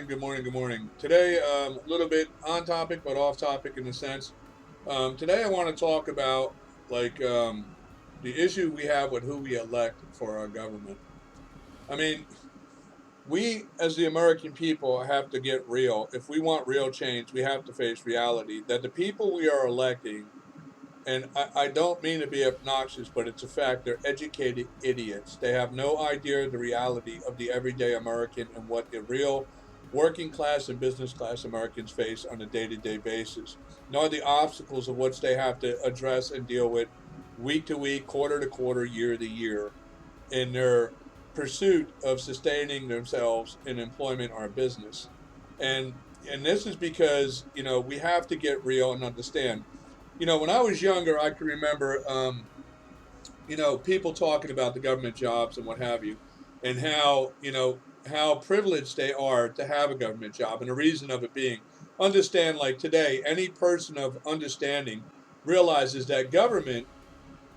good morning, good morning. Today, a little bit on topic, but off topic in a sense. Today, I want to talk about like the issue we have with who we elect for our government. I mean, we as the American people have to get real. If we want real change, we have to face reality that the people we are electing, and I don't mean to be obnoxious, but it's a fact, they're educated idiots. They have no idea of the reality of the everyday American and what the real working class and business class Americans face on a day to day basis, nor the obstacles of which they have to address and deal with week to week, quarter to quarter, year to year in their pursuit of sustaining themselves in employment or business. And and this is because, we have to get real and understand. When I was younger, I can remember, people talking about the government jobs and what have you, and how privileged they are to have a government job, and the reason of it being, understand, like today, any person of understanding realizes that government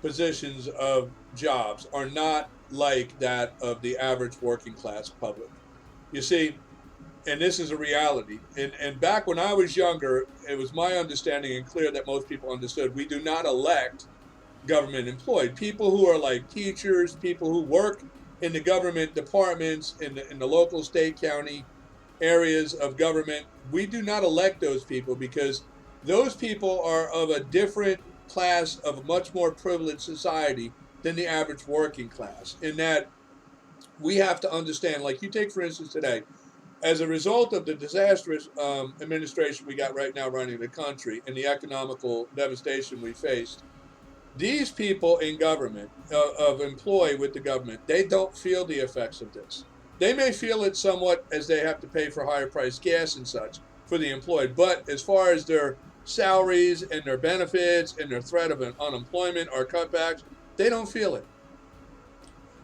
positions of jobs are not like that of the average working class public. You see, and this is a reality. And back when I was younger, it was my understanding and clear that most people understood we do not elect government employed people who are like teachers, people who work in the government departments in the local, state, county areas of government. We do not elect those people because those people are of a different class of much more privileged society than the average working class. In that we have to understand, like you take for instance today, as a result of the disastrous administration we got right now running the country and the economical devastation we faced, these people in government, of employee with the government, they don't feel the effects of this. They may feel it somewhat as they have to pay for higher priced gas and such for the employed, but as far as their salaries and their benefits and their threat of an unemployment or cutbacks, they don't feel it.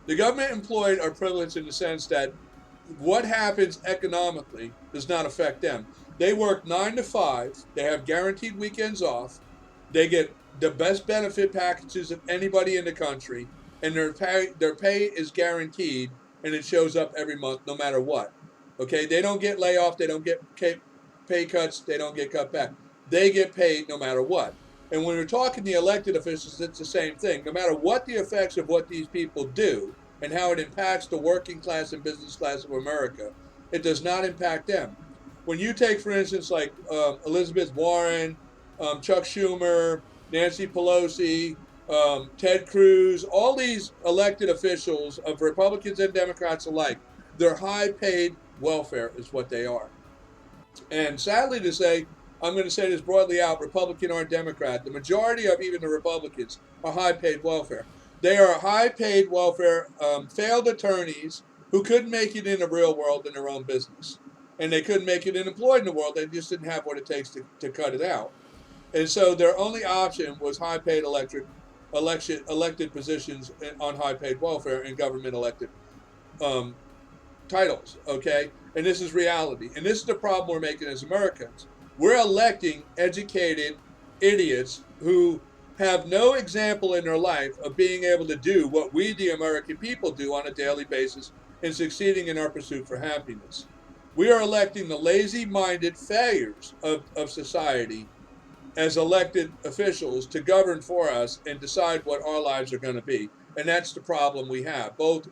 The government employed are privileged in the sense that what happens economically does not affect them. They work 9 to 5. They have guaranteed weekends off. They get the best benefit packages of anybody in the country, and their pay is guaranteed, and it shows up every month, no matter what. Okay, they don't get layoff. They don't get pay cuts. They don't get cut back. They get paid no matter what. And when we're talking the elected officials, it's the same thing. No matter what the effects of what these people do, and how it impacts the working class and business class of America, it does not impact them. When you take, for instance, like Elizabeth Warren, Chuck Schumer, Nancy Pelosi, Ted Cruz, all these elected officials of Republicans and Democrats alike, they're high paid welfare, is what they are. And sadly to say, I'm going to say this broadly out, Republican or Democrat, the majority of even the Republicans are high paid welfare. They are high paid welfare, failed attorneys who couldn't make it in the real world in their own business. And they couldn't make it in employed in the world. They just didn't have what it takes to cut it out. And so their only option was high paid elected positions on high paid welfare and government elected um, titles, okay? And this is reality. And this is the problem we're making as Americans. We're electing educated idiots who have no example in their life of being able to do what we, the American people, do on a daily basis in succeeding in our pursuit for happiness. We are electing the lazy minded failures of society as elected officials to govern for us and decide what our lives are going to be. And that's the problem we have, both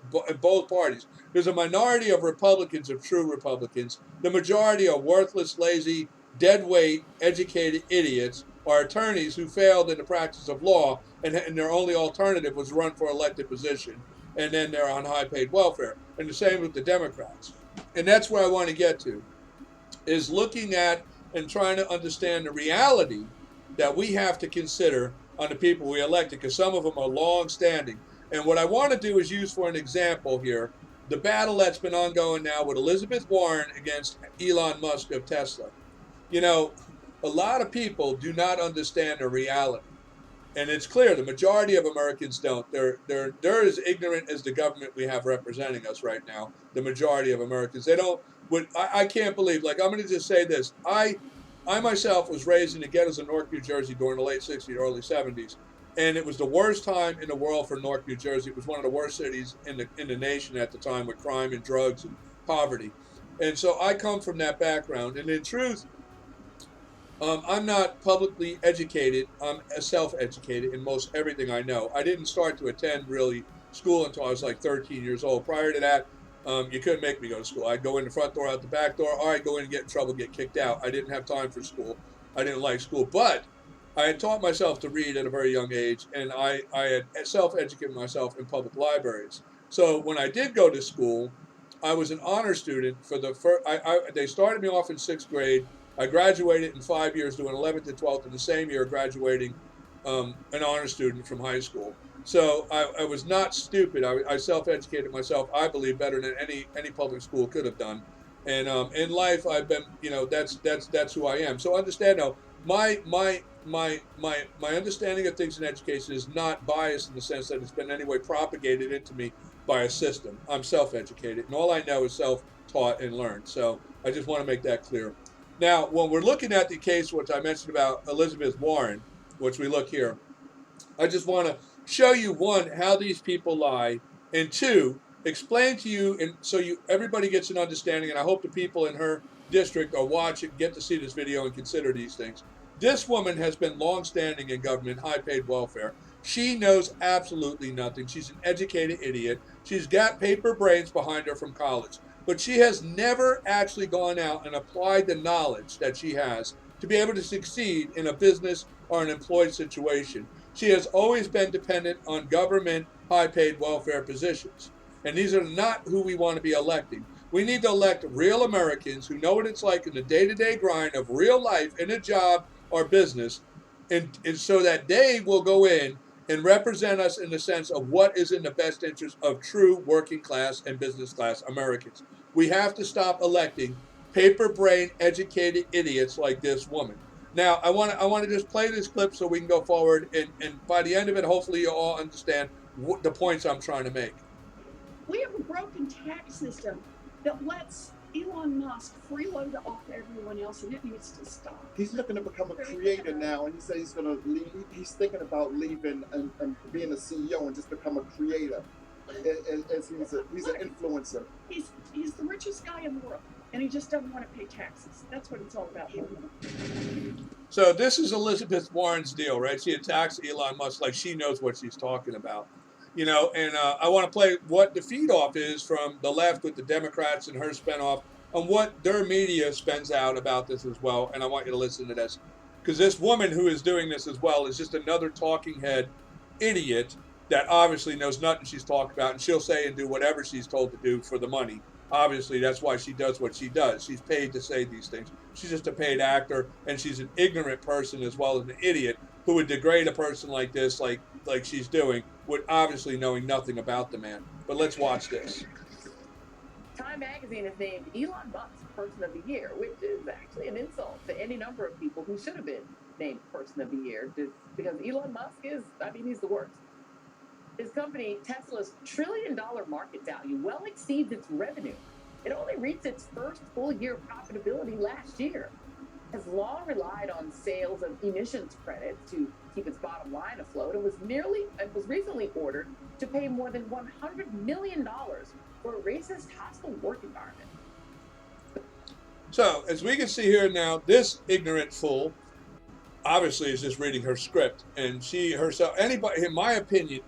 parties. There's a minority of Republicans, of true Republicans. The majority are worthless, lazy, deadweight, educated idiots or attorneys who failed in the practice of law, and their only alternative was run for elected position, and then they're on high paid welfare. And the same with the Democrats. And that's where I want to get to, is looking at and trying to understand the reality that we have to consider on the people we elected, because some of them are long standing. And what I want to do is use for an example here the battle that's been ongoing now with Elizabeth Warren against Elon Musk of Tesla. You know, a lot of people do not understand the reality. And it's clear the majority of Americans don't. They're as ignorant as the government we have representing us right now. The majority of Americans, they don't. I can't believe. Like, I'm going to just say this. I myself was raised in the ghettos of Newark, New Jersey during the late '60s, early '70s, and it was the worst time in the world for Newark, New Jersey. It was one of the worst cities in the nation at the time with crime and drugs and poverty. And so I come from that background. And in truth, I'm not publicly educated. I'm self-educated in most everything I know. I didn't start to attend really school until I was like 13 years old. Prior to that, you couldn't make me go to school. I'd go in the front door, out the back door, or I'd go in and get in trouble, get kicked out. I didn't have time for school. I didn't like school. But I had taught myself to read at a very young age, and I had self-educated myself in public libraries. So when I did go to school, I was an honor student for the first. They started me off in sixth grade. I graduated in 5 years, doing 11th and 12th in the same year, graduating an honor student from high school. So I was not stupid. I self-educated myself, I believe, better than any public school could have done. And in life, I've been, that's who I am. So understand now, my understanding of things in education is not biased in the sense that it's been in any way propagated into me by a system. I'm self-educated, and all I know is self-taught and learned. So I just want to make that clear. Now, when we're looking at the case which I mentioned about Elizabeth Warren, which we look here, I just want to show you, one, how these people lie, and two, explain to you, and so everybody gets an understanding. And I hope the people in her district or watch it get to see this video and consider these things. This woman has been long-standing in government, high-paid welfare. She knows absolutely nothing. She's an educated idiot. She's got paper brains behind her from college, but she has never actually gone out and applied the knowledge that she has to be able to succeed in a business or an employed situation. She has always been dependent on government high-paid welfare positions. And these are not who we want to be electing. We need to elect real Americans who know what it's like in the day-to-day grind of real life in a job or business, and so that they will go in and represent us in the sense of what is in the best interest of true working class and business class Americans. We have to stop electing paper brain educated idiots like this woman. Now, I want to just play this clip so we can go forward, and by the end of it, hopefully you all understand the points I'm trying to make. We have a broken tax system that lets Elon Musk freeload off everyone else, and it needs to stop. He's looking to become a creator now, and he said he's going to leave. He's thinking about leaving and being a CEO and just become a creator. As he's an influencer. He's the richest guy in the world, and he just doesn't want to pay taxes. That's what it's all about. So this is Elizabeth Warren's deal, right? She attacks Elon Musk like she knows what she's talking about. And I want to play what the feed off is from the left with the Democrats and her spin off on what their media spends out about this as well. And I want you to listen to this, because this woman who is doing this as well is just another talking head idiot that obviously knows nothing she's talking about, and she'll say and do whatever she's told to do for the money. Obviously, that's why she does what she does. She's paid to say these things. She's just a paid actor, and she's an ignorant person as well as an idiot who would degrade a person like this, like she's doing, with obviously knowing nothing about the man. But let's watch this. Time magazine has named Elon Musk Person of the Year, which is actually an insult to any number of people who should have been named Person of the Year, just because Elon Musk he's the worst. His company, Tesla's trillion-dollar market value, well exceeds its revenue. It only reached its first full year of profitability last year. Has long relied on sales of emissions credits to keep its bottom line afloat, and was recently ordered to pay more than $100 million for a racist, hostile work environment. So, as we can see here now, this ignorant fool obviously is just reading her script, and she herself, anybody, in my opinion,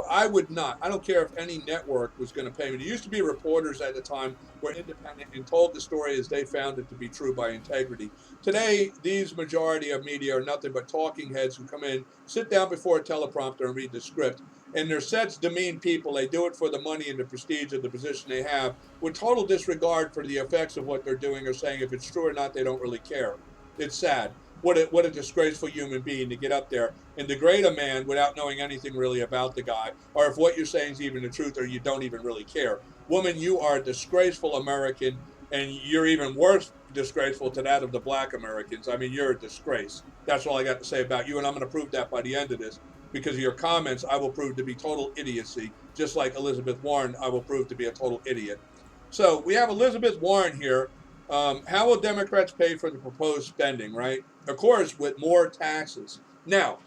I would not, I don't care if any network was going to pay me. There used to be reporters at the time were independent and told the story as they found it to be true by integrity. Today, these majority of media are nothing but talking heads who come in, sit down before a teleprompter and read the script, and they're such demean people. They do it for the money and the prestige of the position they have, with total disregard for the effects of what they're doing or saying. If it's true or not, they don't really care. It's sad. What a disgraceful human being to get up there and degrade a man without knowing anything really about the guy, or if what you're saying is even the truth, or you don't even really care. Woman, you are a disgraceful American, and you're even worse disgraceful to that of the black Americans. I mean, you're a disgrace. That's all I got to say about you, and I'm going to prove that by the end of this. Because of your comments, I will prove to be total idiocy. Just like Elizabeth Warren, I will prove to be a total idiot. So we have Elizabeth Warren here. How will Democrats pay for the proposed spending, right? Of course, with more taxes. Now,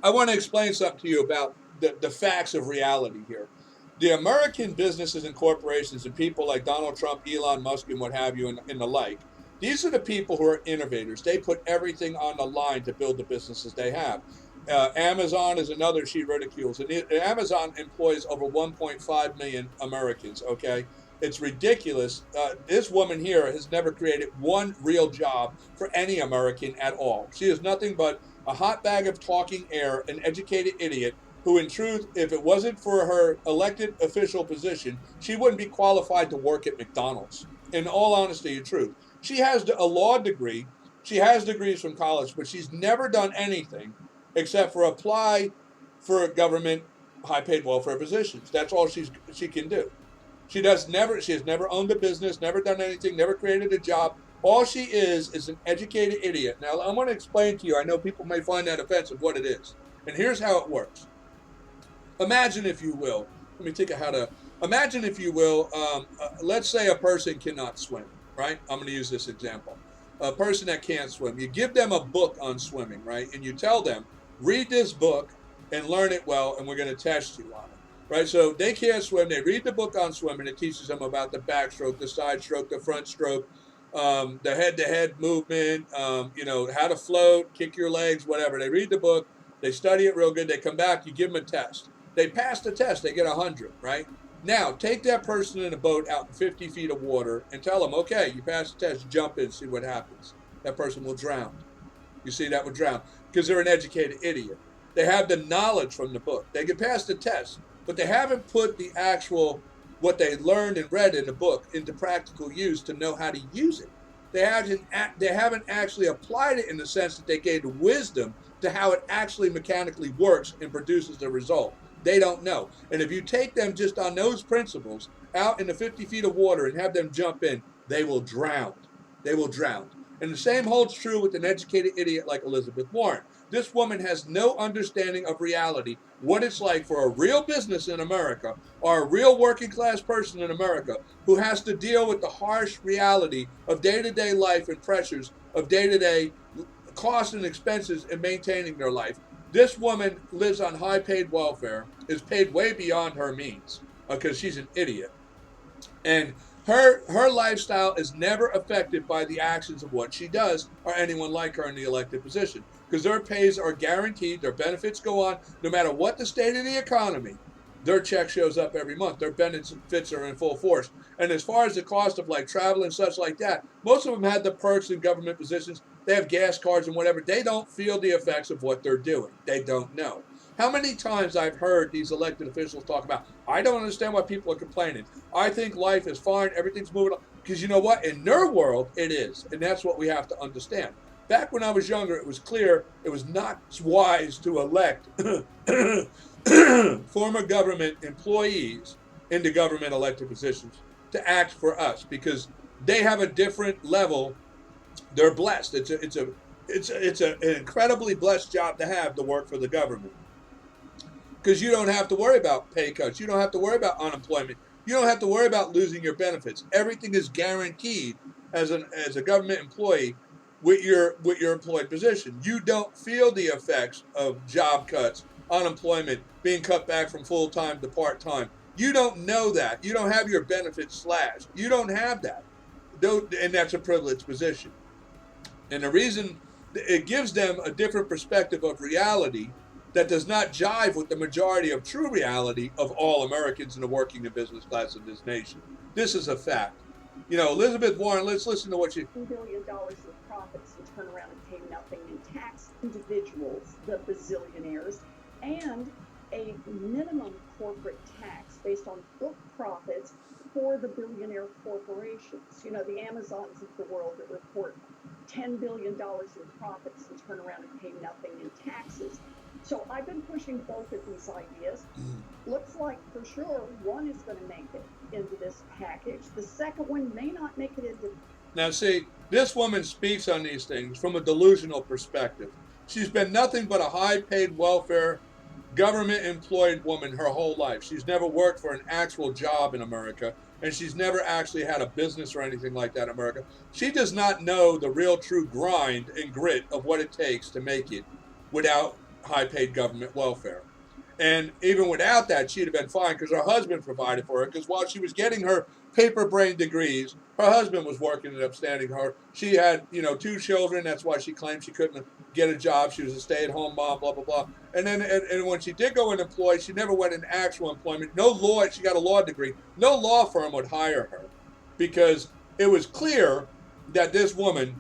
I want to explain something to you about the facts of reality here. The American businesses and corporations and people like Donald Trump, Elon Musk, and what have you, and the like, these are the people who are innovators. They put everything on the line to build the businesses they have. Amazon is another she ridicules. And Amazon employs over 1.5 million Americans, okay? It's ridiculous. This woman here has never created one real job for any American at all. She is nothing but a hot bag of talking air, an educated idiot who, in truth, if it wasn't for her elected official position, she wouldn't be qualified to work at McDonald's. In all honesty and truth, she has a law degree. She has degrees from college, but she's never done anything except for apply for government high-paid welfare positions. That's all she can do. She has never owned a business, never done anything, never created a job. All she is an educated idiot. Now, I want to explain to you, I know people may find that offensive, what it is. And here's how it works. Imagine, if you will, imagine, if you will, let's say a person cannot swim, right? I'm going to use this example. A person that can't swim. You give them a book on swimming, right? And you tell them, read this book and learn it well, and we're going to test you on it. Right, so they can't swim. They read the book on swimming. It teaches them about the backstroke, the side stroke, the front stroke, the head-to-head movement, how to float, kick your legs, whatever. They read the book. They study it real good. They come back. You give them a test. They pass the test. They get 100, right? Now, take that person in a boat out in 50 feet of water and tell them, okay, you passed the test. Jump in, see what happens. That person will drown. You see, that would drown because they're an educated idiot. They have the knowledge from the book. They can pass the test. But they haven't put the actual, what they learned and read in the book into practical use to know how to use it. They haven't actually applied it in the sense that they gained wisdom to how it actually mechanically works and produces the result. They don't know. And if you take them just on those principles out in the 50 feet of water and have them jump in, they will drown. They will drown. And the same holds true with an educated idiot like Elizabeth Warren. This woman has no understanding of reality, what it's like for a real business in America or a real working class person in America who has to deal with the harsh reality of day-to-day life and pressures of day-to-day costs and expenses in maintaining their life. This woman lives on high-paid welfare, is paid way beyond her means because she's an idiot. And her lifestyle is never affected by the actions of what she does or anyone like her in the elected position because their pays are guaranteed, their benefits go on, no matter what the state of the economy, their check shows up every month. Their benefits are in full force. And as far as the cost of like travel and such like that, most of them had the perks in government positions. They have gas cards and whatever. They don't feel the effects of what they're doing. They don't know. How many times I've heard these elected officials talk about, I don't understand why people are complaining. I think life is fine. Everything's moving on. Because you know what? In their world, it is. And that's what we have to understand. Back when I was younger, it was clear it was not wise to elect former government employees into government elected positions to act for us because they have a different level. They're blessed. It's an incredibly blessed job to have to work for the government. Because you don't have to worry about pay cuts. You don't have to worry about unemployment. You don't have to worry about losing your benefits. Everything is guaranteed as a government employee with your employed position. You don't feel the effects of job cuts, unemployment, being cut back from full-time to part-time. You don't know that. You don't have your benefits slashed. You don't have that. And that's a privileged position. And the reason it gives them a different perspective of reality that does not jive with the majority of true reality of all Americans in the working and business class of this nation. This is a fact. Elizabeth Warren, let's listen to what she... $2 billion of profits and turn around and pay nothing in tax. Individuals, the bazillionaires, and a minimum corporate tax based on book profits for the billionaire corporations. The Amazons of the world that report $10 billion in profits and turn around and pay nothing in taxes. So I've been pushing both of these ideas. Looks like for sure one is going to make it into this package. The second one may not make it into. Now see, this woman speaks on these things from a delusional perspective. She's been nothing but a high-paid welfare, government-employed woman her whole life. She's never worked for an actual job in America, and she's never actually had a business or anything like that in America. She does not know the real true grind and grit of what it takes to make it without high-paid government welfare. And even without that, she'd have been fine because her husband provided for her. Because while she was getting her paper brain degrees, her husband was working at upstanding her. She had, 2 children. That's why she claimed she couldn't get a job. She was a stay-at-home mom, blah, blah, blah. And then and when she did go in employed, she never went in actual employment. No law, she got a law degree. No law firm would hire her because it was clear that this woman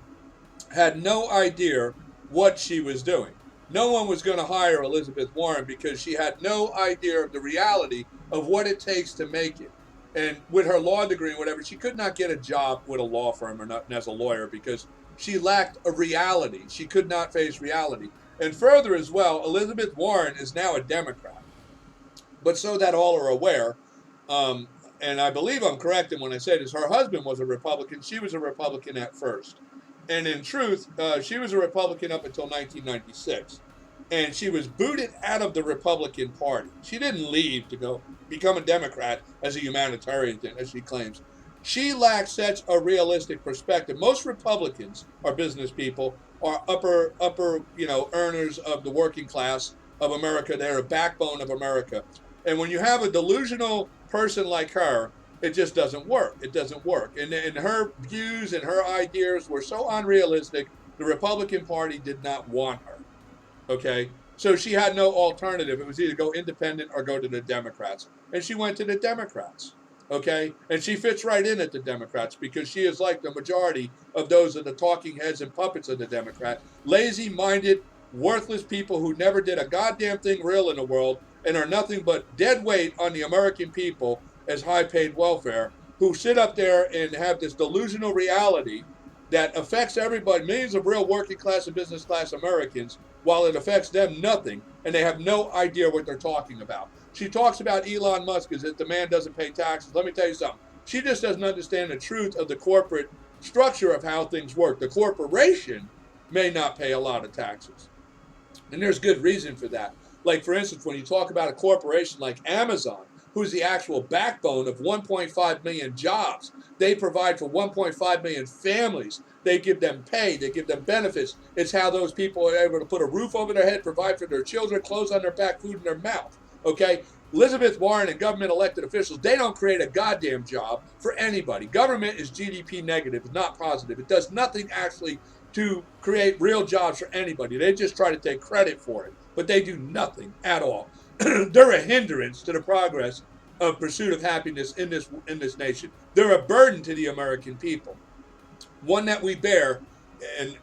had no idea what she was doing. No one was going to hire Elizabeth Warren because she had no idea of the reality of what it takes to make it. And with her law degree and whatever, she could not get a job with a law firm or nothing as a lawyer because she lacked a reality. She could not face reality. And further as well, Elizabeth Warren is now a Democrat. But so that all are aware, and I believe I'm correct in when I say this, her husband was a Republican. She was a Republican at first. And in truth, she was a Republican up until 1996. And she was booted out of the Republican Party. She didn't leave to go become a Democrat as a humanitarian, as she claims. She lacks such a realistic perspective. Most Republicans are business people, are upper earners of the working class of America. They're a backbone of America. And when you have a delusional person like her, it just doesn't work. It doesn't work. And her views and her ideas were so unrealistic, the Republican Party did not want her. Okay? So she had no alternative. It was either go independent or go to the Democrats. And she went to the Democrats. Okay? And she fits right in at the Democrats because she is like the majority of those of the talking heads and puppets of the Democrat. Lazy-minded, worthless people who never did a goddamn thing real in the world and are nothing but dead weight on the American people as high-paid welfare, who sit up there and have this delusional reality that affects everybody, millions of real working class and business class Americans, while it affects them nothing, and they have no idea what they're talking about. She talks about Elon Musk as if the man doesn't pay taxes. Let me tell you something. She just doesn't understand the truth of the corporate structure of how things work. The corporation may not pay a lot of taxes. And there's good reason for that. Like, for instance, when you talk about a corporation like Amazon, who's the actual backbone of 1.5 million jobs. They provide for 1.5 million families. They give them pay. They give them benefits. It's how those people are able to put a roof over their head, provide for their children, clothes on their back, food in their mouth. Okay? Elizabeth Warren and government elected officials, they don't create a goddamn job for anybody. Government is GDP negative, it's not positive. It does nothing actually to create real jobs for anybody. They just try to take credit for it, but they do nothing at all. They're a hindrance to the progress of pursuit of happiness in this nation. They're a burden to the American people, one that we bear and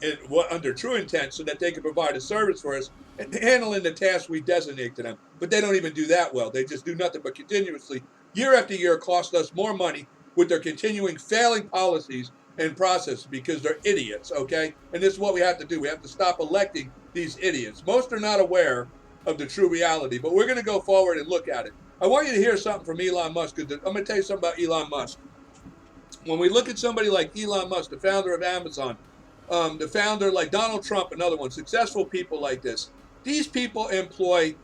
under true intent so that they can provide a service for us and handling the tasks we designate to them. But they don't even do that well. They just do nothing but continuously, year after year, cost us more money with their continuing failing policies and processes because they're idiots, okay? And this is what we have to do. We have to stop electing these idiots. Most are not aware of the true reality, but we're going to go forward and look at it. I want you to hear something from Elon Musk. I'm going to tell you something about Elon Musk. When we look at somebody like Elon Musk, the founder of Amazon, the founder like Donald Trump, another one, successful people like this, these people employ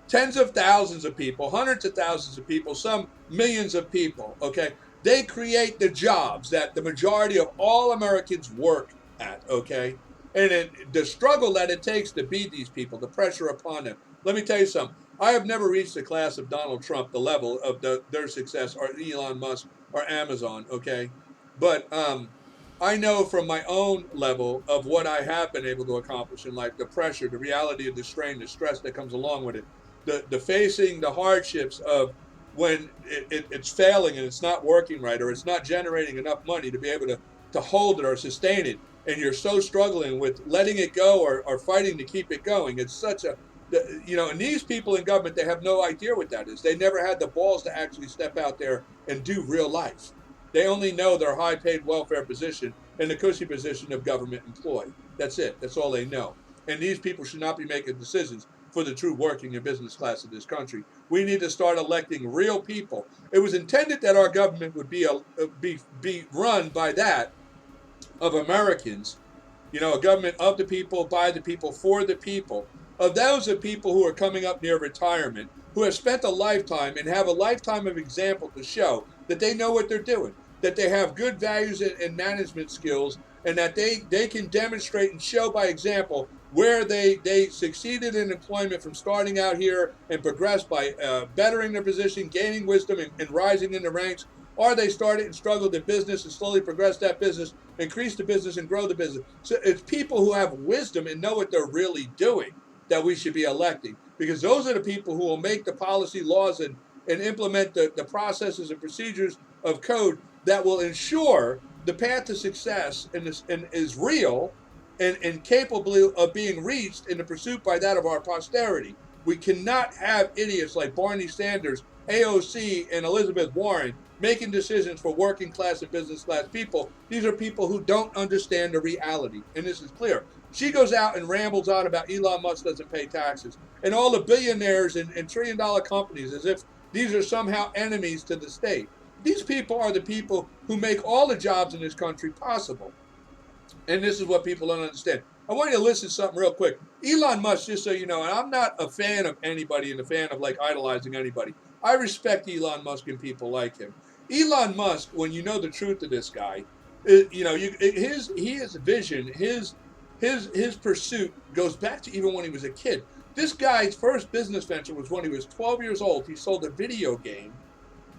tens of thousands of people, hundreds of thousands of people, some millions of people, okay? They create the jobs that the majority of all Americans work at, okay? And the struggle that it takes to beat these people, the pressure upon them. Let me tell you something. I have never reached the class of Donald Trump, the level of their success, or Elon Musk, or Amazon, okay? But I know from my own level of what I have been able to accomplish in life, the pressure, the reality of the strain, the stress that comes along with it, the facing the hardships of when it's failing and it's not working right, or it's not generating enough money to be able to hold it or sustain it, and you're so struggling with letting it go or fighting to keep it going. It's such a, and these people in government, they have no idea what that is. They never had the balls to actually step out there and do real life. They only know their high-paid welfare position and the cushy position of government employee. That's it. That's all they know. And these people should not be making decisions for the true working and business class of this country. We need to start electing real people. It was intended that our government would be run by that of Americans, a government of the people, by the people, for the people. Of those of people who are coming up near retirement, who have spent a lifetime and have a lifetime of example to show that they know what they're doing, that they have good values and management skills, and that they can demonstrate and show by example where they succeeded in employment from starting out here and progressed by bettering their position, gaining wisdom, and rising in the ranks, or they started and struggled in business and slowly progressed that business, increase the business, and grow the business. So it's people who have wisdom and know what they're really doing that we should be electing, because those are the people who will make the policy, laws, and implement the processes and procedures of code that will ensure the path to success and is real and capable of being reached in the pursuit by that of our posterity. We cannot have idiots like Barney Sanders, AOC, and Elizabeth Warren making decisions for working class and business class people. These are people who don't understand the reality, and this is clear. She goes out and rambles on about Elon Musk doesn't pay taxes and all the billionaires and trillion-dollar companies as if these are somehow enemies to the state. These people are the people who make all the jobs in this country possible. And this is what people don't understand. I want you to listen to something real quick. Elon Musk, just so you know, and I'm not a fan of anybody and a fan of like idolizing anybody. I respect Elon Musk and people like him. Elon Musk, when you know the truth of this guy, his vision, his pursuit goes back to even when he was a kid. This guy's first business venture was when he was 12 years old. He sold a video game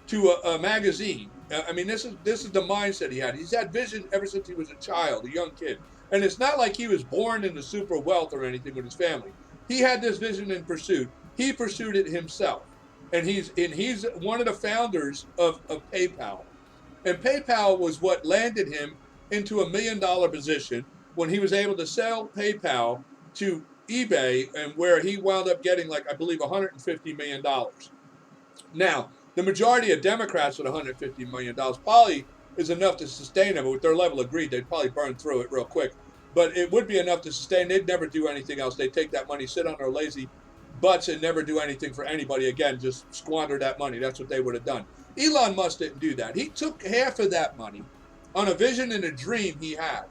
to a magazine. I mean, this is the mindset he had. He's had vision ever since he was a child, a young kid. And it's not like he was born into super wealth or anything with his family. He had this vision and pursuit. He pursued it himself. And he's one of the founders of PayPal. And PayPal was what landed him into $1 million position when he was able to sell PayPal to eBay, and where he wound up getting, like, I believe, $150 million. Now, the majority of Democrats with $150 million probably is enough to sustain them. But with their level of greed, they'd probably burn through it real quick. But it would be enough to sustain. They'd never do anything else. They'd take that money, sit on their lazy butts, and never do anything for anybody again, just squander that money. That's what they would have done. Elon Musk didn't do that. He took half of that money on a vision and a dream he had,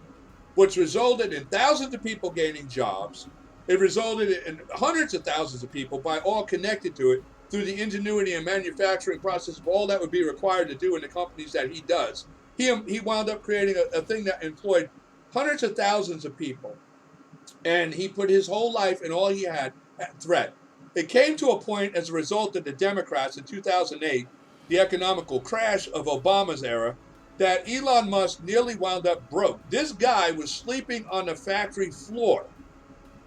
which resulted in thousands of people gaining jobs. It resulted in hundreds of thousands of people, by all connected to it, through the ingenuity and manufacturing process of all that would be required to do in the companies that he does. He wound up creating a thing that employed hundreds of thousands of people. And he put his whole life and all he had at threat. It came to a point as a result of the Democrats in 2008, the economical crash of Obama's era, that Elon Musk nearly wound up broke. This guy was sleeping on the factory floor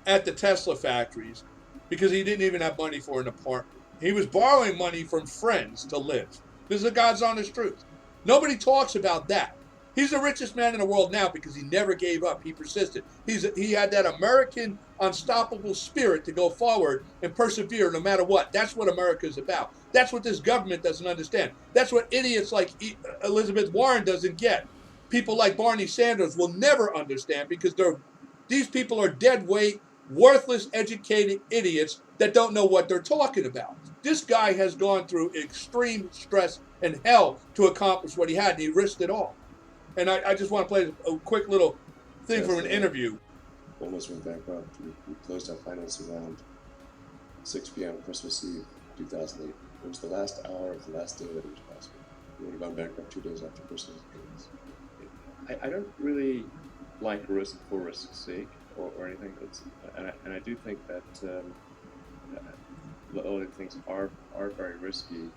at the Tesla factories because he didn't even have money for an apartment. He was borrowing money from friends to live. This is the God's honest truth. Nobody talks about that. He's the richest man in the world now because he never gave up. He persisted. He had that American unstoppable spirit to go forward and persevere no matter what. That's what America is about. That's what this government doesn't understand. That's what idiots like Elizabeth Warren doesn't get. People like Barney Sanders will never understand, because these people are dead weight, worthless, educated idiots that don't know what they're talking about. This guy has gone through extreme stress and hell to accomplish what he had, and he risked it all. And I just want to play a quick little thing from an interview. Almost went bankrupt. We closed our financing around 6 p.m. Christmas Eve, 2008. It was the last hour of the last day that it was possible. We would have gone bankrupt 2 days after Christmas. I don't really like risk for risk's sake or anything. And I do think that a lot of things are very risky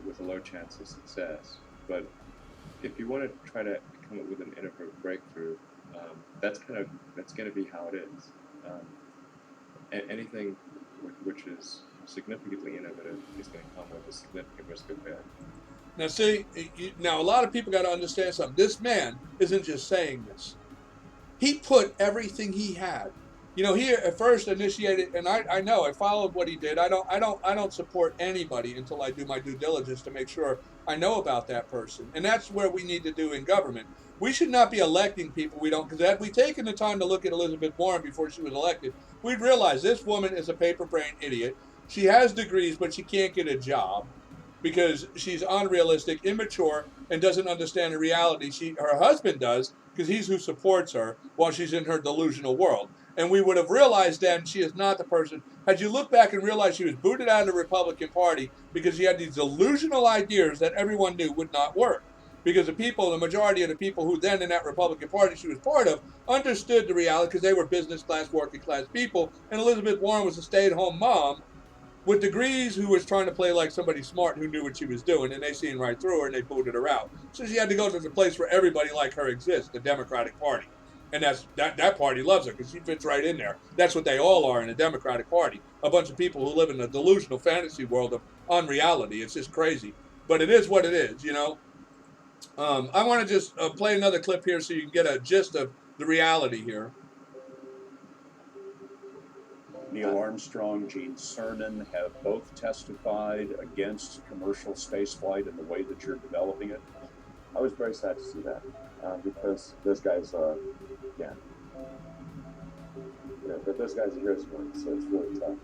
with a low chance of success. But if you want to try to come up with an innovative breakthrough, that's going to be how it is. Anything which is significantly innovative is going to come with a significant risk of failure. Now, see, now a lot of people got to understand something. This man isn't just saying this. He put everything he had. You know, he at first initiated, and I know I followed what he did. I don't support anybody until I do my due diligence to make sure I know about that person. And that's where we need to do in government. We should not be electing people we don't, because had we taken the time to look at Elizabeth Warren before she was elected, we'd realize this woman is a paper-brained idiot. She has degrees, but she can't get a job because she's unrealistic, immature, and doesn't understand the reality. Her husband does, because he's who supports her while she's in her delusional world. And we would have realized then she is not the person. Had you looked back and realized she was booted out of the Republican Party because she had these delusional ideas that everyone knew would not work. because the majority of the people who then in that Republican Party she was part of, understood the reality because they were business class, working class people, and Elizabeth Warren was a stay-at-home mom with degrees who was trying to play like somebody smart who knew what she was doing, and they seen right through her and they booted her out. So she had to go to the place where everybody like her exists, the Democratic Party. And that party loves her because she fits right in there. That's what they all are in the Democratic Party. A bunch of people who live in a delusional fantasy world of unreality. It's just crazy. But it is what it is, you know. I want to just play another clip here so you can get a gist of the reality here. Neil Armstrong, Gene Cernan have both testified against commercial spaceflight and the way that you're developing it. I was very sad to see that because those guys, yeah, but those guys are heroes of mine, so it's really tough.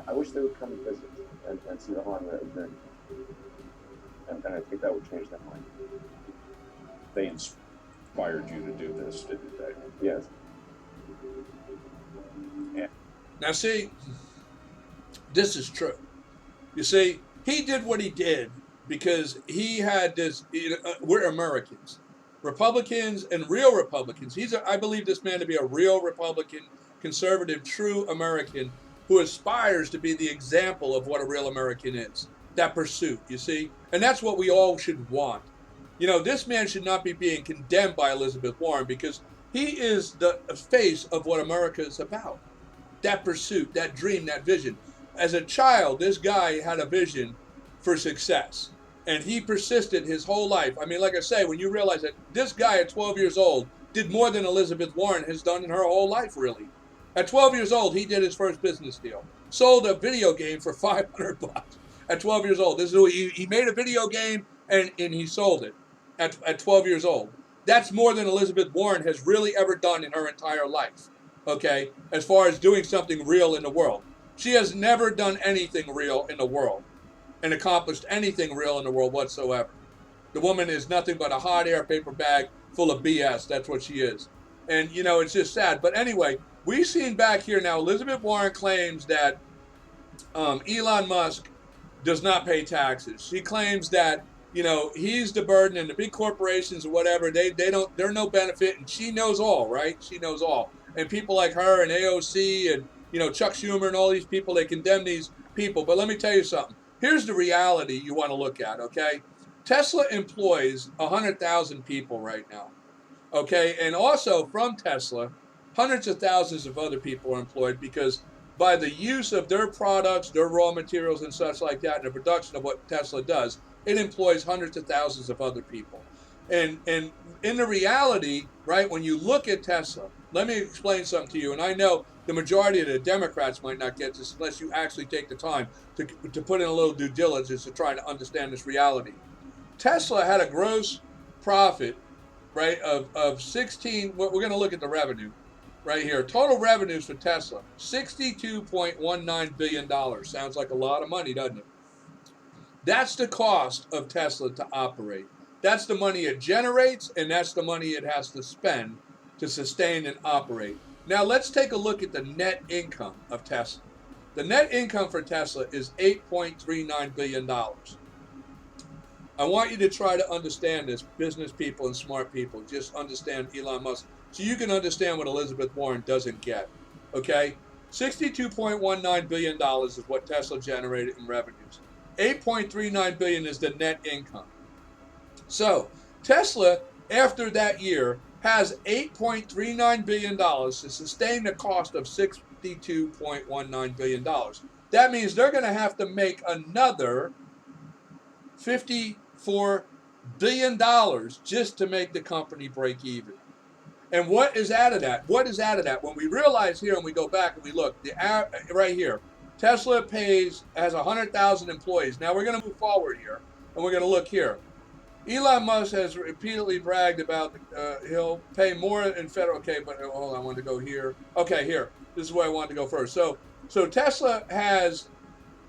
I wish they would come and visit and see the harm that we're doing. And I think that would change their mind. They inspired you to do this, didn't they? Yes. Now, see, this is true. You see, he did what he did because he had this. We're Americans, Republicans, and real Republicans. I believe this man to be a real Republican, conservative, true American who aspires to be the example of what a real American is. That pursuit, you see, and that's what we all should want. This man should not be being condemned by Elizabeth Warren because he is the face of what America is about. That pursuit, that dream, that vision. As a child, this guy had a vision for success, and he persisted his whole life. I mean, like I say, when you realize that this guy at 12 years old did more than Elizabeth Warren has done in her whole life, really. At 12 years old, he did his first business deal. Sold a video game for $500 at 12 years old. This is he made a video game and he sold it at 12 years old. That's more than Elizabeth Warren has really ever done in her entire life. Okay, as far as doing something real in the world. She has never done anything real in the world and accomplished anything real in the world whatsoever. The woman is nothing but a hot air paper bag full of BS. That's what she is. And, it's just sad. But anyway, we've seen back here now, Elizabeth Warren claims that Elon Musk does not pay taxes. She claims that, he's the burden and the big corporations or whatever, they're no benefit. And she knows all, right? She knows all. And people like her and AOC and, Chuck Schumer and all these people, they condemn these people. But let me tell you something. Here's the reality you want to look at, okay? Tesla employs 100,000 people right now, okay? And also from Tesla, hundreds of thousands of other people are employed because by the use of their products, their raw materials and such like that, and the production of what Tesla does, it employs hundreds of thousands of other people. And in the reality, right, when you look at Tesla, let me explain something to you. And I know the majority of the Democrats might not get this unless you actually take the time to put in a little due diligence to try to understand this reality. Tesla had a gross profit, right, of 16, we're going to look at the revenue right here. Total revenues for Tesla, $62.19 billion. Sounds like a lot of money, doesn't it? That's the cost of Tesla to operate. That's the money it generates, and that's the money it has to spend to sustain and operate. Now let's take a look at the net income of Tesla. The net income for Tesla is $8.39 billion. I want you to try to understand this, business people and smart people. Just understand Elon Musk so you can understand what Elizabeth Warren doesn't get. Okay? $62.19 billion is what Tesla generated in revenues. $8.39 billion is the net income. So Tesla, after that year, has $8.39 billion to sustain the cost of $62.19 billion. That means they're going to have to make another $54 billion just to make the company break even. And what is out of that? What is out of that? When we realize here and we go back and we look, right here, Tesla has 100,000 employees. Now we're going to move forward here and we're going to look here. Elon Musk has repeatedly bragged about he'll pay more in federal. Okay, but hold on, I wanted to go here. Okay, here. This is where I wanted to go first. So Tesla has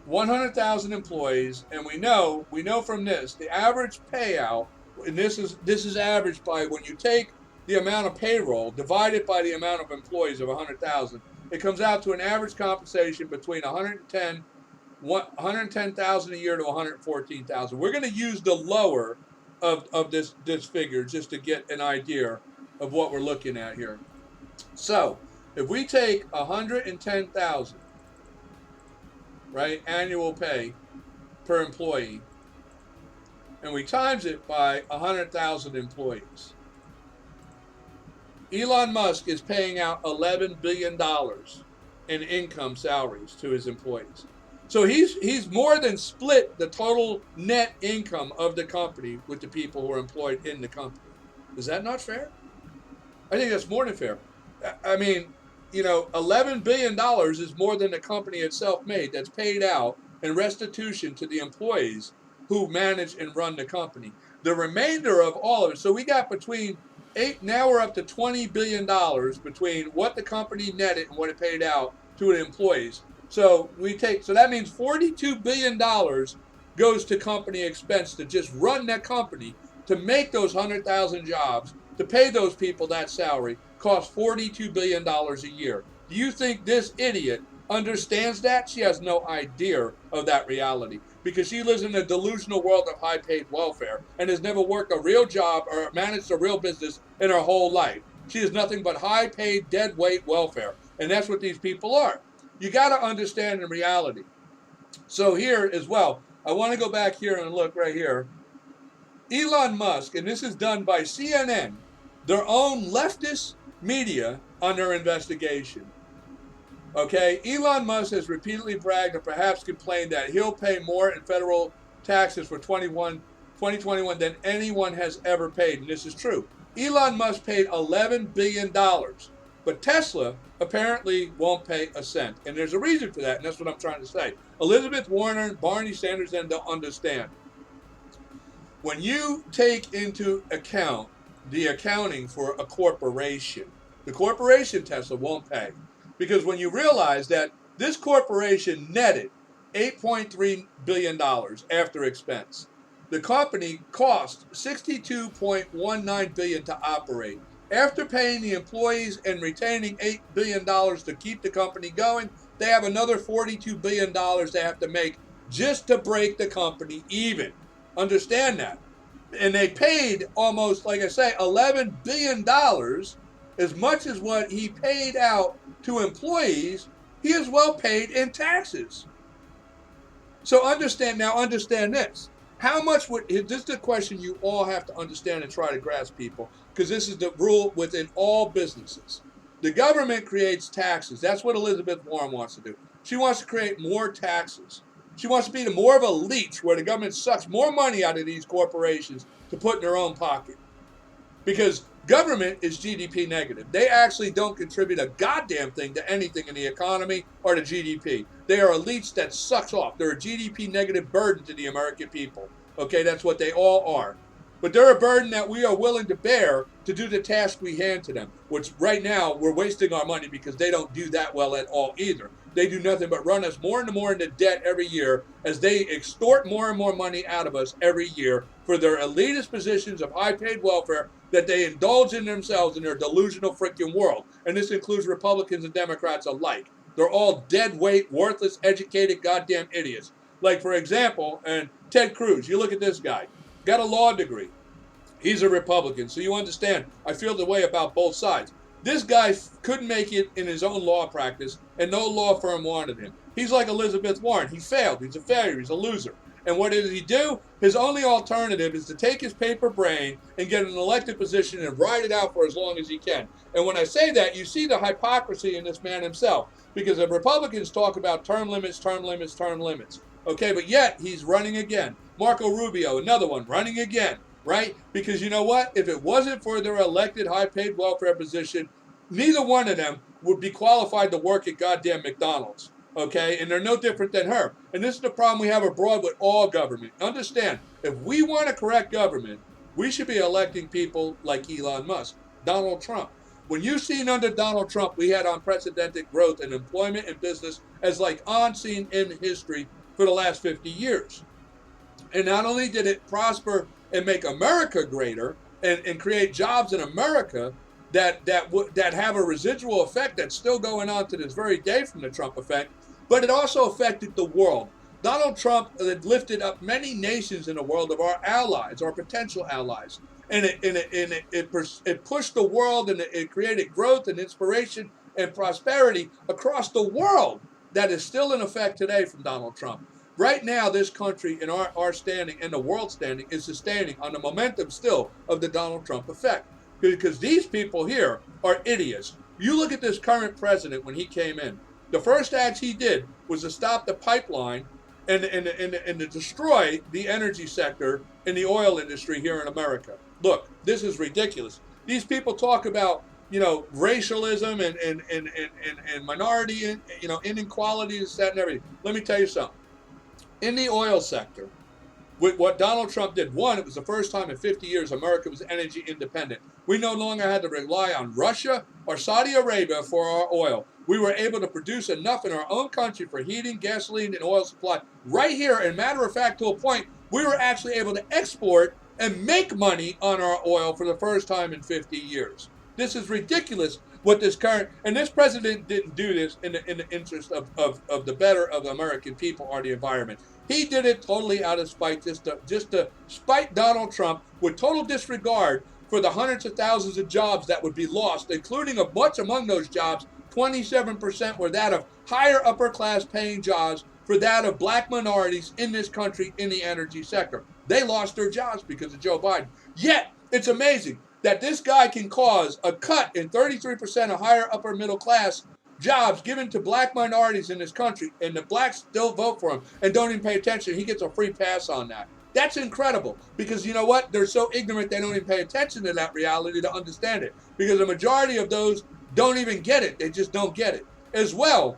100,000 employees, and we know from this the average payout, and this is averaged by when you take the amount of payroll divided by the amount of employees of 100,000, it comes out to an average compensation between 110,000 a year to 114,000. We're going to use the lower of this figure just to get an idea of what we're looking at here. So if we take 110,000, right, annual pay per employee, and we times it by 100,000 employees, Elon Musk is paying out $11 billion in income salaries to his employees. So he's more than split the total net income of the company with the people who are employed in the company. Is that not fair? I think that's more than fair. I mean, you know, $11 billion is more than the company itself made that's paid out in restitution to the employees who manage and run the company. The remainder of all of it, so we got between now we're up to $20 billion between what the company netted and what it paid out to the employees. So that means $42 billion goes to company expense to just run that company, to make those 100,000 jobs, to pay those people that salary, costs $42 billion a year. Do you think this idiot understands that? She has no idea of that reality, because she lives in a delusional world of high-paid welfare and has never worked a real job or managed a real business in her whole life. She is nothing but high-paid, dead-weight welfare, and that's what these people are. You got to understand the reality. So here as well, I want to go back here and look right here. Elon Musk, and this is done by CNN, their own leftist media, on their investigation. Okay, Elon Musk has repeatedly bragged and perhaps complained that he'll pay more in federal taxes for 2021 than anyone has ever paid, and this is true. Elon Musk paid $11 billion, but Tesla apparently won't pay a cent, and there's a reason for that, and that's what I'm trying to say. Elizabeth Warren and Bernie Sanders then don't understand. When you take into account the accounting for a corporation, the corporation Tesla won't pay. Because when you realize that this corporation netted $8.3 billion after expense, the company cost $62.19 billion to operate. After paying the employees and retaining $8 billion to keep the company going, they have another $42 billion they have to make just to break the company even. Understand that. And they paid almost, like I say, $11 billion, as much as what he paid out to employees, he is well paid in taxes. So understand this. How much would, this is the question you all have to understand and try to grasp, people, because this is the rule within all businesses. The government creates taxes. That's what Elizabeth Warren wants to do. She wants to create more taxes. She wants to be more of a leech where the government sucks more money out of these corporations to put in their own pocket. Because government is GDP negative. They actually don't contribute a goddamn thing to anything in the economy or to GDP. They are a leech that sucks off. They're a GDP negative burden to the American people. Okay, that's what they all are. But they're a burden that we are willing to bear to do the task we hand to them, which right now we're wasting our money because they don't do that well at all either. They do nothing but run us more and more into debt every year as they extort more and more money out of us every year for their elitist positions of high-paid welfare that they indulge in themselves in their delusional freaking world. And this includes Republicans and Democrats alike. They're all dead weight, worthless, educated goddamn idiots. Like, for example, and Ted Cruz, you look at this guy, got a law degree. He's a Republican, so you understand, I feel the way about both sides. This guy couldn't make it in his own law practice, and no law firm wanted him. He's like Elizabeth Warren. He failed. He's a failure. He's a loser. And what did he do? His only alternative is to take his paper brain and get an elected position and ride it out for as long as he can. And when I say that, you see the hypocrisy in this man himself. Because the Republicans talk about term limits. Okay, but yet he's running again. Marco Rubio, another one, running again. Right? Because you know what? If it wasn't for their elected high-paid welfare position, neither one of them would be qualified to work at goddamn McDonald's. Okay? And they're no different than her. And this is the problem we have abroad with all government. Understand, if we want to correct government, we should be electing people like Elon Musk, Donald Trump. When you've seen under Donald Trump, we had unprecedented growth in employment and business as like unseen in history for the last 50 years. And not only did it prosper and make America greater and create jobs in America that have a residual effect that's still going on to this very day from the Trump effect, but it also affected the world. Donald Trump lifted up many nations in the world of our allies, our potential allies. And it pushed the world, and it created growth and inspiration and prosperity across the world that is still in effect today from Donald Trump. Right now, this country and our standing and the world standing is sustaining on the momentum still of the Donald Trump effect. Because these people here are idiots. You look at this current president when he came in. The first act he did was to stop the pipeline and to destroy the energy sector and the oil industry here in America. Look, this is ridiculous. These people talk about, racialism and minority, inequalities, that and everything. Let me tell you something. In the oil sector, with what Donald Trump did, one, it was the first time in 50 years America was energy independent. We no longer had to rely on Russia or Saudi Arabia for our oil. We were able to produce enough in our own country for heating, gasoline, and oil supply right here. And matter of fact, to a point, we were actually able to export and make money on our oil for the first time in 50 years. This is ridiculous what this current, and this president didn't do this in the interest of the better of the American people or the environment. He did it totally out of spite, just to spite Donald Trump, with total disregard for the hundreds of thousands of jobs that would be lost, including a bunch among those jobs, 27% were that of higher upper class paying jobs for that of black minorities in this country in the energy sector. They lost their jobs because of Joe Biden. Yet, it's amazing that this guy can cause a cut in 33% of higher upper middle class jobs given to black minorities in this country, and the blacks still vote for him and don't even pay attention. He gets a free pass on that. That's incredible, because you know what? They're so ignorant they don't even pay attention to that reality to understand it, because the majority of those don't even get it. They just don't get it. As well,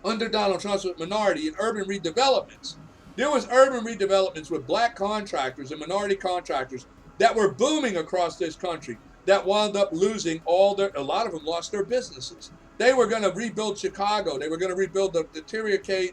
under Donald Trump's minority and urban redevelopments, there was urban redevelopments with black contractors and minority contractors that were booming across this country that wound up losing a lot of them lost their businesses. They were going to rebuild Chicago. They were going to rebuild the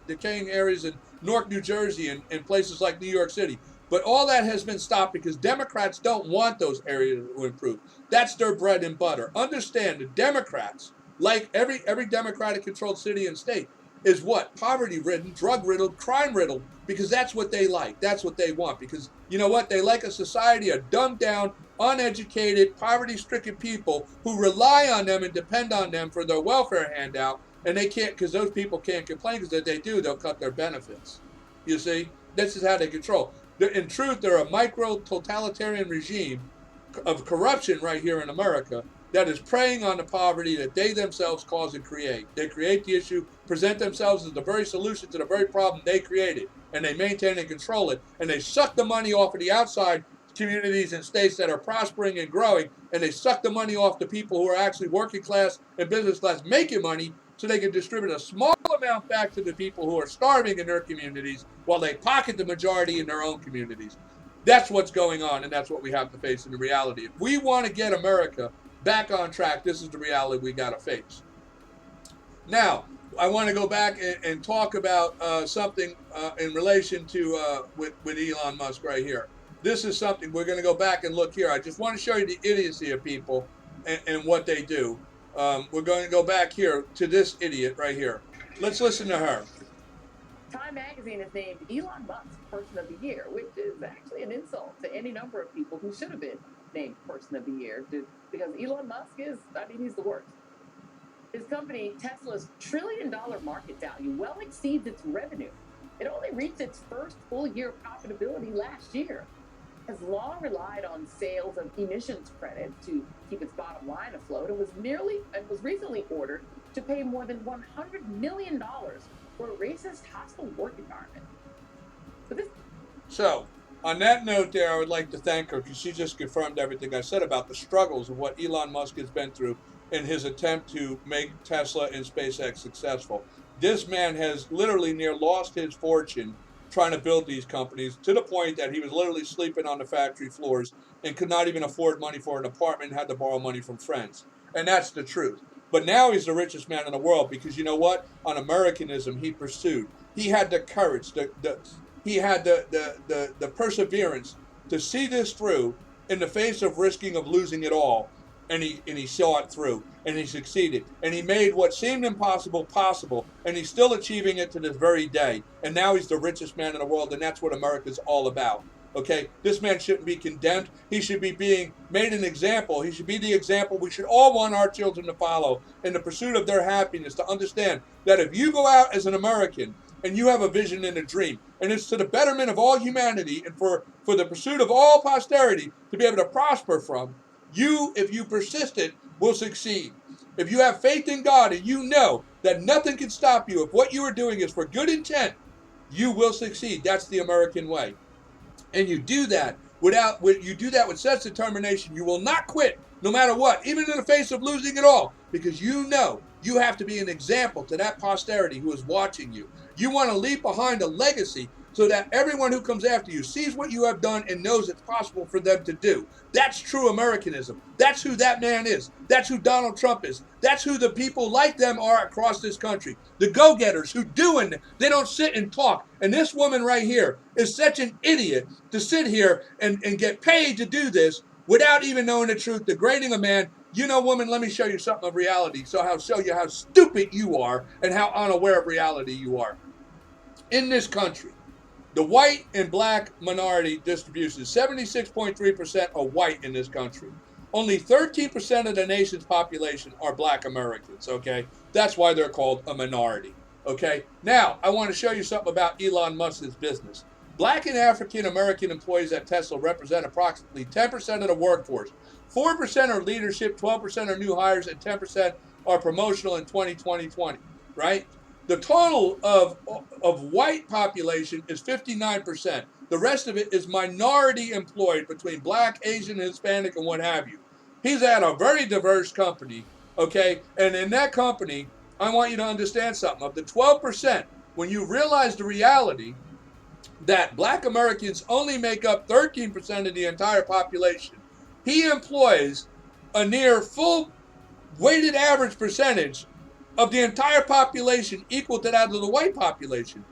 decaying areas in Newark, New Jersey, and places like New York City. But all that has been stopped because Democrats don't want those areas to improve. That's their bread and butter. Understand, the Democrats, like every Democratic-controlled city and state, is what? Poverty-ridden, drug-riddled, crime-riddled, because that's what they like. That's what they want. Because you know what? They like a society of dumbed-down, uneducated, poverty-stricken people who rely on them and depend on them for their welfare handout, and they can't, because those people can't complain, because if they do, they'll cut their benefits. You see? This is how they control. In truth, they're a micro-totalitarian regime of corruption right here in America that is preying on the poverty that they themselves cause and create. They create the issue, present themselves as the very solution to the very problem they created, and they maintain and control it, and they suck the money off of the outside communities and states that are prospering and growing, and they suck the money off the people who are actually working class and business class making money, so they can distribute a small amount back to the people who are starving in their communities while they pocket the majority in their own communities. That's what's going on, and that's what we have to face in the reality. If we want to get America back on track, this is the reality we got to face. Now, I want to go back and talk about something in relation to with Elon Musk right here. This is something we're going to go back and look here. I just want to show you the idiocy of people and what they do. We're going to go back here to this idiot right here. Let's listen to her. Time magazine has named Elon Musk Person of the Year, which is actually an insult to any number of people who should have been named Person of the Year, because Elon Musk he's the worst. His company, Tesla's $1 trillion market value, well exceeds its revenue. It only reached its first full year of profitability last year. Has long relied on sales of emissions credits to keep its bottom line afloat, and was recently ordered to pay more than $100 million for a racist, hostile work environment. So, on that note there, I would like to thank her, because she just confirmed everything I said about the struggles of what Elon Musk has been through in his attempt to make Tesla and SpaceX successful. This man has literally near lost his fortune trying to build these companies, to the point that he was literally sleeping on the factory floors and could not even afford money for an apartment and had to borrow money from friends. And that's the truth. But now he's the richest man in the world, because you know what? On Americanism, he pursued. He had the courage, he had the perseverance to see this through in the face of risking of losing it all, and he saw it through, and he succeeded, and he made what seemed impossible possible, and he's still achieving it to this very day. And now he's the richest man in the world, and that's what America's all about. Okay, this man shouldn't be condemned. He should be being made an example. He should be the example we should all want our children to follow in the pursuit of their happiness, to understand that if you go out as an American and you have a vision and a dream, and it's to the betterment of all humanity and for the pursuit of all posterity to be able to prosper from, you, if you persist it, will succeed. If you have faith in God and you know that nothing can stop you, if what you are doing is for good intent, you will succeed. That's the American way. And you do that with such determination. You will not quit, no matter what, even in the face of losing it all, because you know you have to be an example to that posterity who is watching you. You want to leave behind a legacy so that everyone who comes after you sees what you have done and knows it's possible for them to do. That's true Americanism. That's who that man is. That's who Donald Trump is. That's who the people like them are across this country. The go-getters who do, and they don't sit and talk. And this woman right here is such an idiot to sit here and get paid to do this without even knowing the truth, degrading a man. You know, woman, let me show you something of reality, show you how stupid you are and how unaware of reality you are. In this country, the white and black minority distribution, 76.3% are white in this country. Only 13% of the nation's population are black Americans, okay? That's why they're called a minority, okay? Now, I want to show you something about Elon Musk's business. Black and African American employees at Tesla represent approximately 10% of the workforce. 4% are leadership, 12% are new hires, and 10% are promotional in 2020, right? The total of white population is 59%. The rest of it is minority employed between black, Asian, Hispanic, and what have you. He's at a very diverse company, okay? And in that company, I want you to understand something. Of the 12%, when you realize the reality that black Americans only make up 13% of the entire population, he employs a near full weighted average percentage of the entire population equal to that of the white population.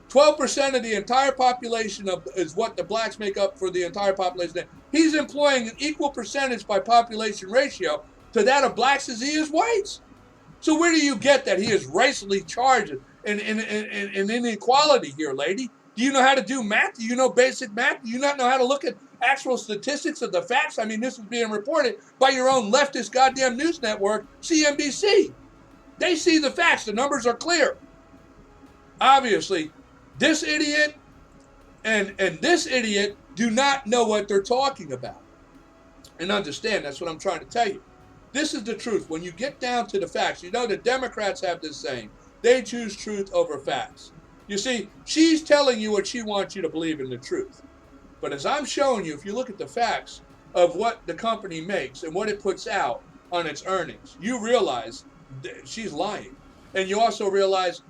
12% of the entire population is what the blacks make up for the entire population. He's employing an equal percentage by population ratio to that of blacks as he is whites. So where do you get that he is racially charged in inequality here, lady? Do you know how to do math? Do you know basic math? Do you not know how to look at actual statistics of the facts? I mean, this is being reported by your own leftist goddamn news network, CNBC. They see the facts. The numbers are clear. Obviously, this idiot and this idiot do not know what they're talking about. And understand, that's what I'm trying to tell you. This is the truth. When you get down to the facts, you know the Democrats have this saying, they choose truth over facts. You see, she's telling you what she wants you to believe in the truth. But as I'm showing you, if you look at the facts of what the company makes and what it puts out on its earnings, you realize she's lying. And you also realize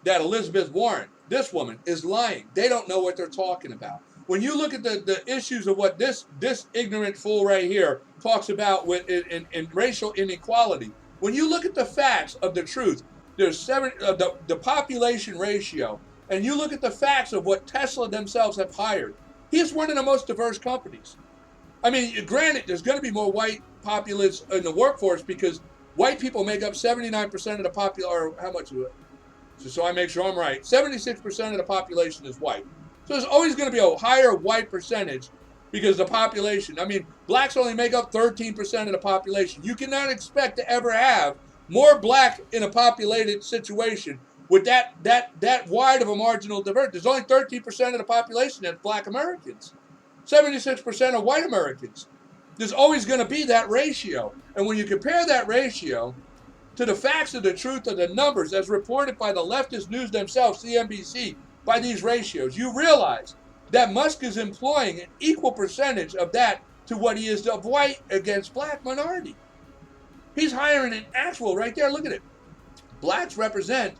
that Elizabeth Warren, this woman, is lying. They don't know what they're talking about. When you look at the issues of what this ignorant fool right here talks about in racial inequality, when you look at the facts of the truth, there's the population ratio, and you look at the facts of what Tesla themselves have hired. He's one of the most diverse companies. I mean, granted, there's going to be more white populace in the workforce because white people make up 79% of the population, or how much of it? So I make sure I'm right. 76% of the population is white. So there's always going to be a higher white percentage because the population, I mean, blacks only make up 13% of the population. You cannot expect to ever have more black in a populated situation with that wide of a marginal diversity. There's only 13% of the population that's black Americans. 76% are white Americans. There's always going to be that ratio. And when you compare that ratio to the facts of the truth of the numbers as reported by the leftist news themselves, CNBC, by these ratios, you realize that Musk is employing an equal percentage of that to what he is of white against black minority. He's hiring an actual, right there, look at it. Blacks represent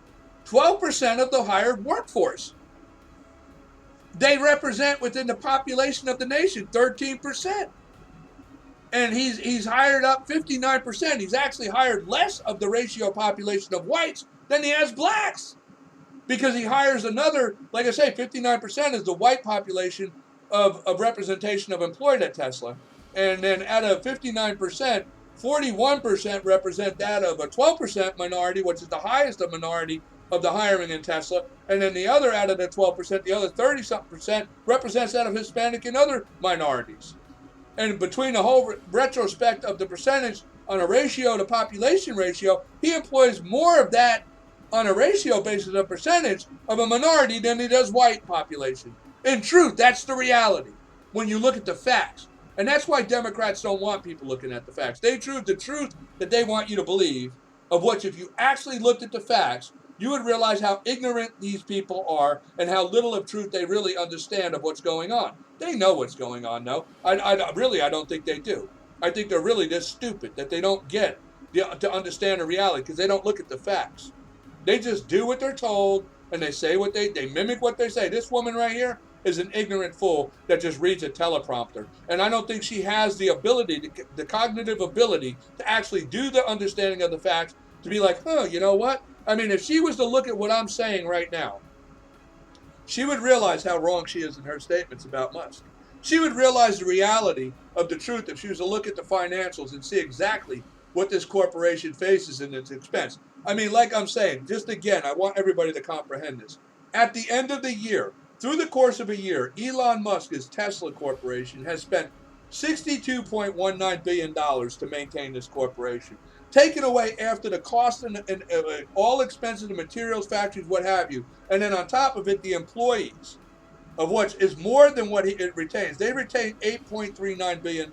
12% of the hired workforce. They represent within the population of the nation 13%. And he's hired up 59%. He's actually hired less of the ratio population of whites than he has blacks. Because he hires another, like I say, 59% is the white population of representation of employed at Tesla. And then out of 59%, 41% represent that of a 12% minority, which is the highest of minority of the hiring in Tesla. And then the other out of the 12%, the other 30-something% represents that of Hispanic and other minorities. And between the whole retrospect of the percentage on a ratio to population ratio, he employs more of that on a ratio basis of percentage of a minority than he does white population. In truth, that's the reality when you look at the facts. And that's why Democrats don't want people looking at the facts. They choose the truth that they want you to believe, of which if you actually looked at the facts, you would realize how ignorant these people are and how little of truth they really understand of what's going on. They know what's going on, though. I don't think they do. I think they're really just stupid, that they don't get to understand the reality because they don't look at the facts. They just do what they're told, and they say what they mimic what they say. This woman right here is an ignorant fool that just reads a teleprompter. And I don't think she has the ability, the cognitive ability to actually do the understanding of the facts, to be like, you know what? I mean, if she was to look at what I'm saying right now, she would realize how wrong she is in her statements about Musk. She would realize the reality of the truth if she was to look at the financials and see exactly what this corporation faces in its expense. I mean, like I'm saying, just again, I want everybody to comprehend this. At the end of the year, through the course of a year, Elon Musk's Tesla Corporation has spent $62.19 billion to maintain this corporation. Taken away after the cost and all expenses, the materials, factories, what have you, and then on top of it, the employees, of which is more than what it retains. They retain $8.39 billion.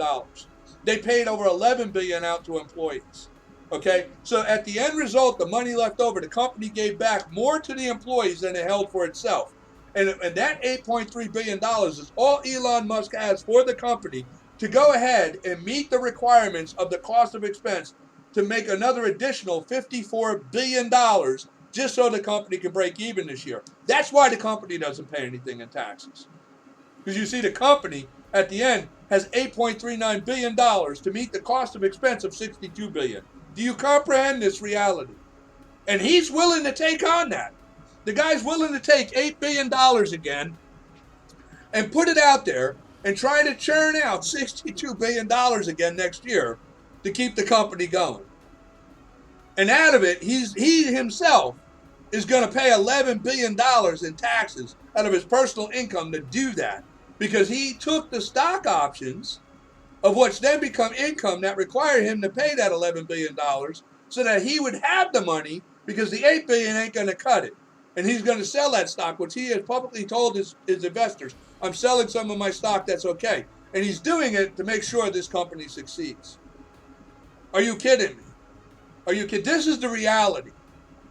They paid over $11 billion out to employees. Okay, so at the end result, the money left over, the company gave back more to the employees than it held for itself. And that $8.3 billion is all Elon Musk has for the company to go ahead and meet the requirements of the cost of expense to make another additional $54 billion just so the company can break even this year. That's why the company doesn't pay anything in taxes. Because you see, the company at the end has $8.39 billion to meet the cost of expense of $62 billion. Do you comprehend this reality? And he's willing to take on that. The guy's willing to take $8 billion again and put it out there and try to churn out $62 billion again next year to keep the company going. And out of it, he himself is going to pay $11 billion in taxes out of his personal income to do that, because he took the stock options, of which then become income that require him to pay that $11 billion so that he would have the money, because the $8 billion ain't going to cut it. And he's going to sell that stock, which he has publicly told his investors, I'm selling some of my stock, that's okay. And he's doing it to make sure this company succeeds. Are you kidding me? Are you kidding? This is the reality.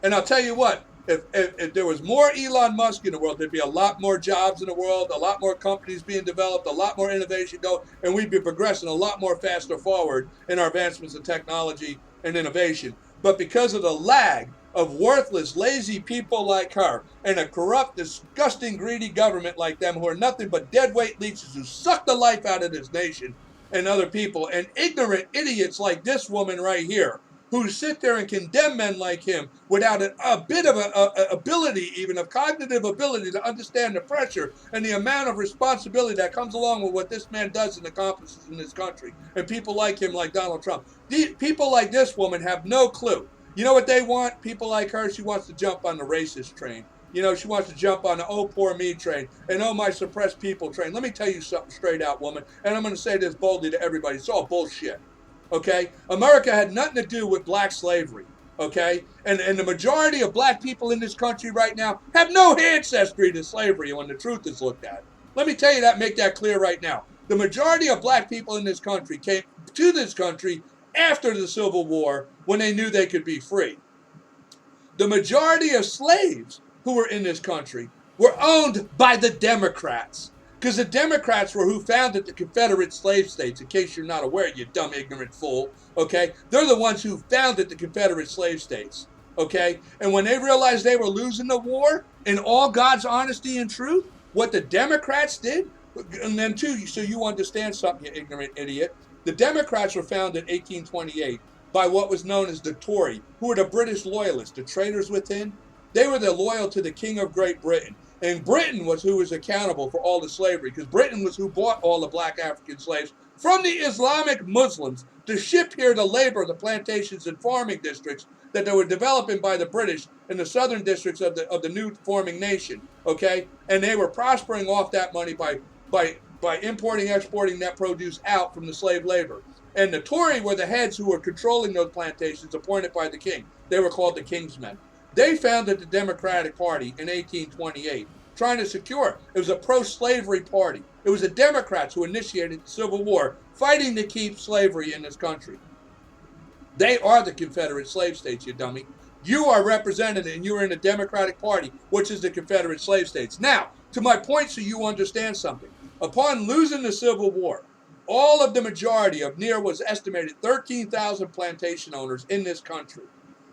And I'll tell you what, if there was more Elon Musk in the world, there'd be a lot more jobs in the world, a lot more companies being developed, a lot more innovation going, and we'd be progressing a lot more faster forward in our advancements in technology and innovation. But because of the lag of worthless, lazy people like her and a corrupt, disgusting, greedy government like them who are nothing but deadweight leeches who suck the life out of this nation and other people, and ignorant idiots like this woman right here, who sit there and condemn men like him without a bit of a ability, even of cognitive ability, to understand the pressure and the amount of responsibility that comes along with what this man does and accomplishes in this country. And people like him, like Donald Trump. People like this woman have no clue. You know what they want? People like her, she wants to jump on the racist train. You know, she wants to jump on the oh, poor me train and oh, my suppressed people train. Let me tell you something straight out, woman, and I'm going to say this boldly to everybody. It's all bullshit. Okay? America had nothing to do with black slavery. Okay? And the majority of black people in this country right now have no ancestry to slavery when the truth is looked at. Let me tell you that, make that clear right now. The majority of black people in this country came to this country after the Civil War when they knew they could be free. The majority of slaves who were in this country were owned by the Democrats. Because the Democrats were who founded the Confederate slave states, in case you're not aware, you dumb, ignorant fool, okay? They're the ones who founded the Confederate slave states, okay? And when they realized they were losing the war, in all God's honesty and truth, what the Democrats did, and then too, so you understand something, you ignorant idiot, the Democrats were founded in 1828 by what was known as the Tory, who were the British loyalists, the traitors within. They were loyal to the King of Great Britain. And Britain was who was accountable for all the slavery, because Britain was who bought all the black African slaves from the Islamic Muslims to ship here to labor the plantations and farming districts that they were developing by the British in the southern districts of the new forming nation. Okay, and they were prospering off that money by importing, exporting that produce out from the slave labor. And the Tory were the heads who were controlling those plantations, appointed by the king. They were called the King's Men. They founded the Democratic Party in 1828, trying to secure. It was a pro-slavery party. It was the Democrats who initiated the Civil War, fighting to keep slavery in this country. They are the Confederate slave states, you dummy. You are represented and you're in the Democratic Party, which is the Confederate slave states. Now, to my point, so you understand something. Upon losing the Civil War, all of the majority of near was estimated 13,000 plantation owners in this country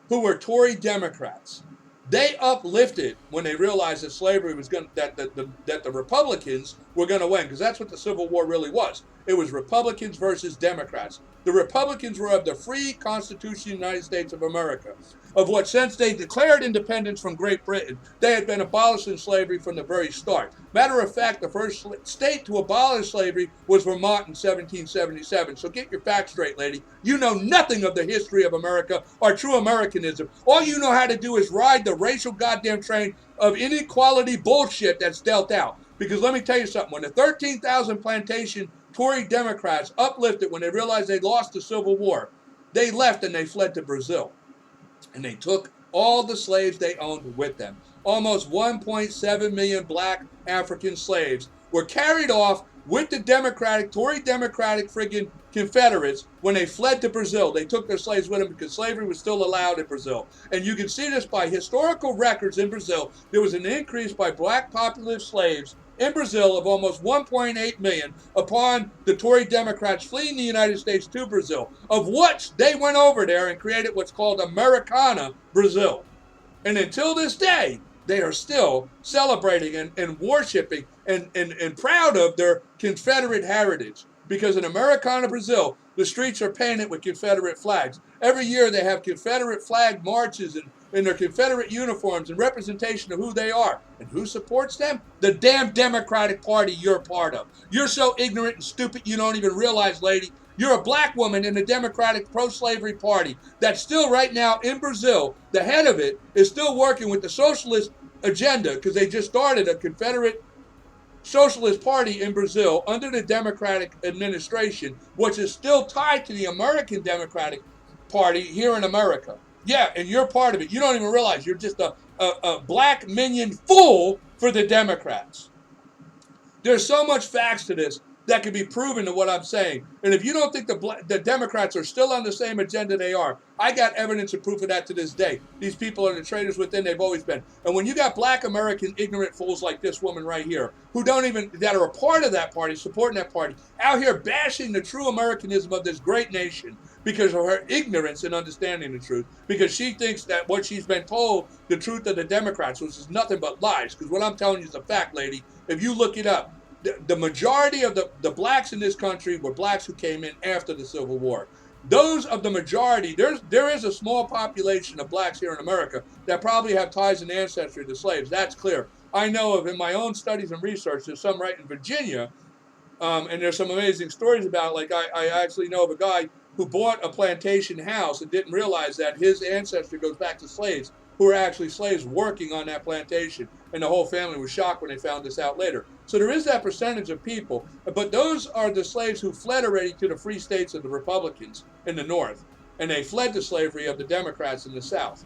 who were Tory Democrats. They uplifted when they realized that slavery was going that the Republicans were going to win, because that's what the Civil War really was. It was Republicans versus Democrats. The Republicans were of the free Constitution of the United States of America, of what since they declared independence from Great Britain, they had been abolishing slavery from the very start. Matter of fact, the first state to abolish slavery was Vermont in 1777. So get your facts straight, lady. You know nothing of the history of America or true Americanism. All you know how to do is ride the racial goddamn train of inequality bullshit that's dealt out. Because let me tell you something, when the 13,000 plantation Tory Democrats uplifted when they realized they lost the Civil War, they left and they fled to Brazil. And they took all the slaves they owned with them. Almost 1.7 million black African slaves were carried off with the Tory Democratic friggin' Confederates when they fled to Brazil. They took their slaves with them because slavery was still allowed in Brazil. And you can see this by historical records in Brazil. There was an increase by black populace slaves in Brazil of almost 1.8 million upon the Tory Democrats fleeing the United States to Brazil, of which they went over there and created what's called Americana Brazil. And until this day, they are still celebrating and worshiping and proud of their Confederate heritage. Because in Americana Brazil, the streets are painted with Confederate flags. Every year they have Confederate flag marches and in their Confederate uniforms and representation of who they are. And who supports them? The damn Democratic Party you're part of. You're so ignorant and stupid you don't even realize, lady. You're a black woman in the Democratic pro-slavery party that's still right now in Brazil. The head of it is still working with the socialist agenda because they just started a Confederate Socialist Party in Brazil under the Democratic administration, which is still tied to the American Democratic Party here in America. Yeah, and you're part of it. You don't even realize you're just a black minion fool for the Democrats. There's so much facts to this that can be proven to what I'm saying. And if you don't think the Democrats are still on the same agenda they are, I got evidence and proof of that to this day. These people are the traitors within, they've always been. And when you got black American ignorant fools like this woman right here, that are a part of that party, supporting that party, out here bashing the true Americanism of this great nation because of her ignorance in understanding the truth, because she thinks that what she's been told, the truth of the Democrats, which is nothing but lies. Because what I'm telling you is a fact, lady. If you look it up, the majority of the blacks in this country were blacks who came in after the Civil War. Those of the majority, there is a small population of blacks here in America that probably have ties and ancestry to slaves. That's clear. I know of, in my own studies and research, there's some right in Virginia, and there's some amazing stories about, like I actually know of a guy who bought a plantation house and didn't realize that his ancestry goes back to slaves who were actually slaves working on that plantation. And the whole family was shocked when they found this out later. So there is that percentage of people, but those are the slaves who fled already to the free states of the Republicans in the North, and they fled to slavery of the Democrats in the South.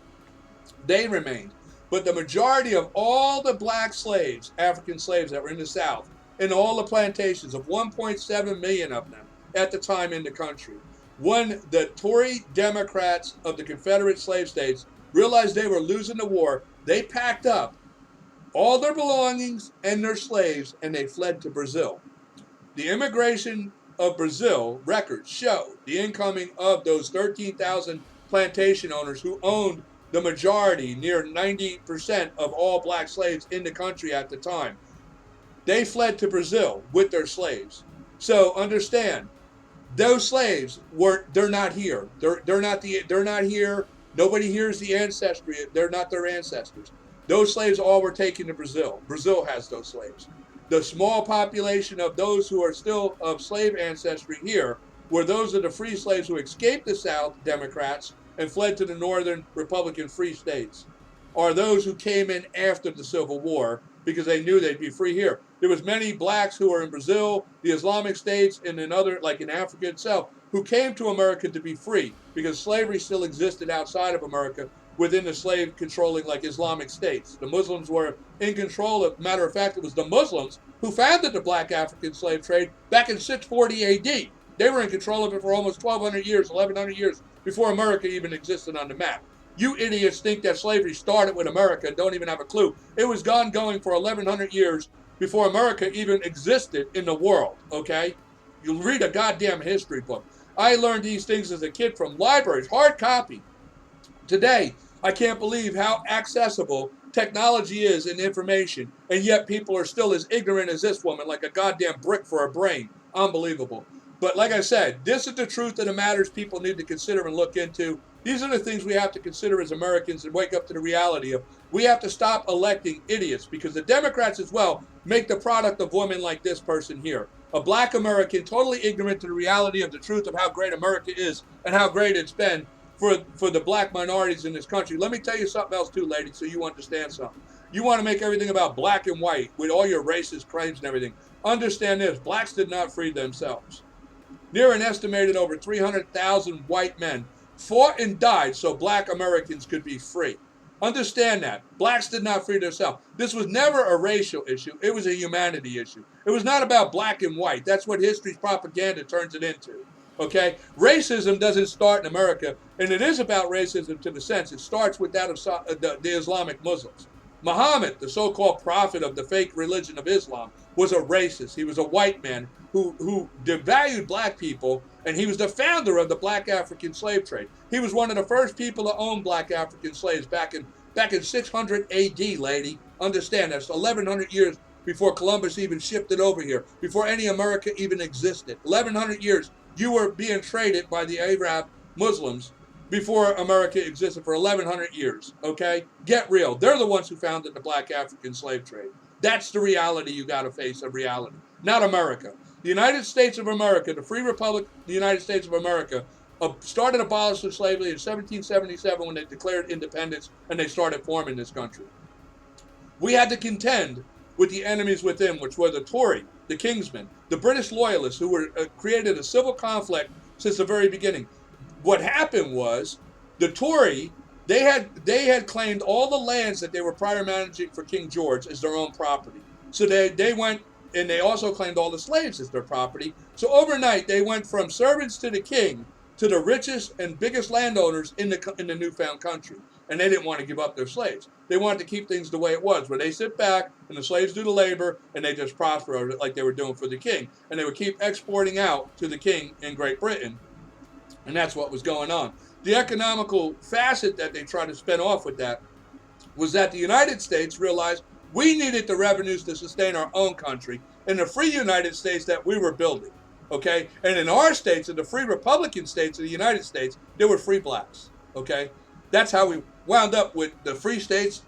They remained. But the majority of all the black slaves, African slaves that were in the South, in all the plantations, of 1.7 million of them at the time in the country, when the Tory Democrats of the Confederate slave states realized they were losing the war, they packed up all their belongings and their slaves, and they fled to Brazil. The immigration of Brazil records show the incoming of those 13,000 plantation owners who owned the majority, near 90% of all black slaves in the country at the time. They fled to Brazil with their slaves. So understand, those slaves they're not here. They're not here. Nobody hears the ancestry. They're not their ancestors. Those slaves all were taken to Brazil. Brazil has those slaves. The small population of those who are still of slave ancestry here were those of the free slaves who escaped the South Democrats and fled to the northern Republican free states, are those who came in after the Civil War because they knew they'd be free here. There was many blacks who were in Brazil, the Islamic states, and in other, like in Africa itself, who came to America to be free because slavery still existed outside of America within the slave controlling like Islamic states. The Muslims were in control of, matter of fact, it was the Muslims who founded the black African slave trade back in 640 AD. They were in control of it for almost 1,200 years, 1,100 years before America even existed on the map. You idiots think that slavery started with America and don't even have a clue. It was going for 1,100 years before America even existed in the world, okay? You'll read a goddamn history book. I learned these things as a kid from libraries, hard copy. Today, I can't believe how accessible technology is in information, and yet people are still as ignorant as this woman, like a goddamn brick for a brain. Unbelievable. But like I said, this is the truth of the matters people need to consider and look into. These are the things we have to consider as Americans and wake up to the reality of. We have to stop electing idiots because the Democrats as well make the product of women like this person here. A black American totally ignorant to the reality of the truth of how great America is and how great it's been for the black minorities in this country. Let me tell you something else too, ladies, so you understand something. You want to make everything about black and white with all your racist claims and everything. Understand this, blacks did not free themselves. Near an estimated over 300,000 white men fought and died so black Americans could be free. Understand that. Blacks did not free themselves. This was never a racial issue. It was a humanity issue. It was not about black and white. That's what history's propaganda turns it into. Okay? Racism doesn't start in America, and it is about racism to the sense it starts with that of the Islamic Muslims. Muhammad, the so-called prophet of the fake religion of Islam, was a racist. He was a white man who devalued black people, and he was the founder of the black African slave trade. He was one of the first people to own black African slaves back in 600 AD, lady. Understand, that's 1,100 years before Columbus even shipped it over here, before any America even existed. 1,100 years, you were being traded by the Arab Muslims before America existed for 1,100 years, okay? Get real. They're the ones who founded the black African slave trade. That's the reality you got to face of reality, not America. The United States of America, the Free Republic, the United States of America, started abolishing slavery in 1777 when they declared independence and they started forming this country. We had to contend with the enemies within, which were the Tory, the Kingsmen, the British Loyalists, who were created a civil conflict since the very beginning. What happened was the Tory, they had claimed all the lands that they were prior managing for King George as their own property. So they went, and they also claimed all the slaves as their property. So overnight, they went from servants to the king to the richest and biggest landowners in the newfound country. And they didn't want to give up their slaves. They wanted to keep things the way it was, where they sit back and the slaves do the labor and they just prosper over it like they were doing for the king. And they would keep exporting out to the king in Great Britain. And that's what was going on. The economical facet that they tried to spin off with that was that the United States realized we needed the revenues to sustain our own country in the free United States that we were building. Okay? And in our states, in the free Republican states of the United States, there were free blacks. Okay? That's how we wound up with the free states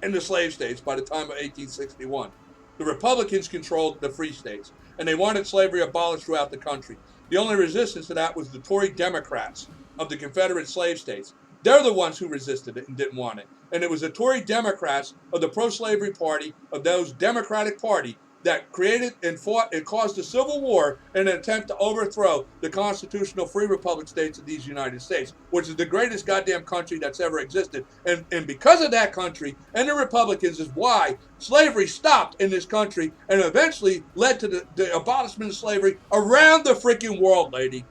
and the slave states by the time of 1861. The Republicans controlled the free states, and they wanted slavery abolished throughout the country. The only resistance to that was the Tory Democrats of the Confederate slave states. They're the ones who resisted it and didn't want it. And it was the Tory Democrats of the pro-slavery party, of those Democratic Party, that created and fought and caused a civil war in an attempt to overthrow the constitutional free republic states of these United States, which is the greatest goddamn country that's ever existed. And because of that country and the Republicans is why slavery stopped in this country and eventually led to the abolishment of slavery around the freaking world, lady.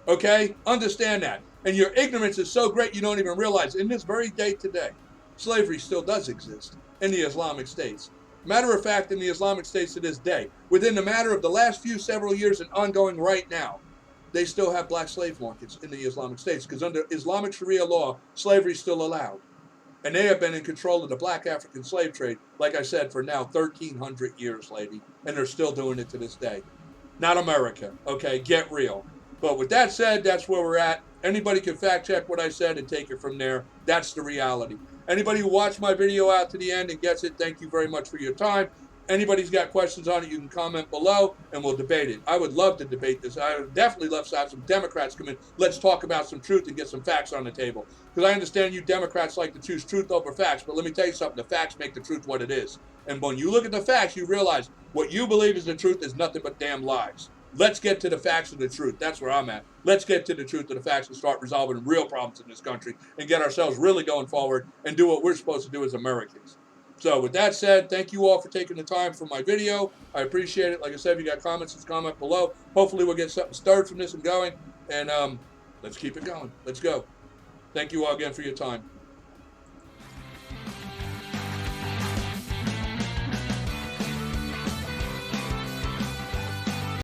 Okay? Understand that. And your ignorance is so great you don't even realize in this very day today, slavery still does exist in the Islamic states. Matter of fact, in the Islamic states to this day, within the matter of the last several years and ongoing right now, they still have black slave markets in the Islamic states because under Islamic Sharia law, slavery is still allowed. And they have been in control of the black African slave trade, like I said, for now 1,300 years, lady. And they're still doing it to this day. Not America, okay? Get real. But with that said, that's where we're at. Anybody can fact check what I said and take it from there. That's the reality. Anybody who watched my video out to the end and gets it, thank you very much for your time. Anybody's got questions on it, you can comment below, and we'll debate it. I would love to debate this. I would definitely love to have some Democrats come in. Let's talk about some truth and get some facts on the table. Because I understand you Democrats like to choose truth over facts, but let me tell you something. The facts make the truth what it is. And when you look at the facts, you realize what you believe is the truth is nothing but damn lies. Let's get to the facts of the truth. That's where I'm at. Let's get to the truth of the facts and start resolving real problems in this country and get ourselves really going forward and do what we're supposed to do as Americans. So with that said, thank you all for taking the time for my video. I appreciate it. Like I said, if you got comments, just comment below. Hopefully we'll get something started from this and going. And let's keep it going. Let's go. Thank you all again for your time.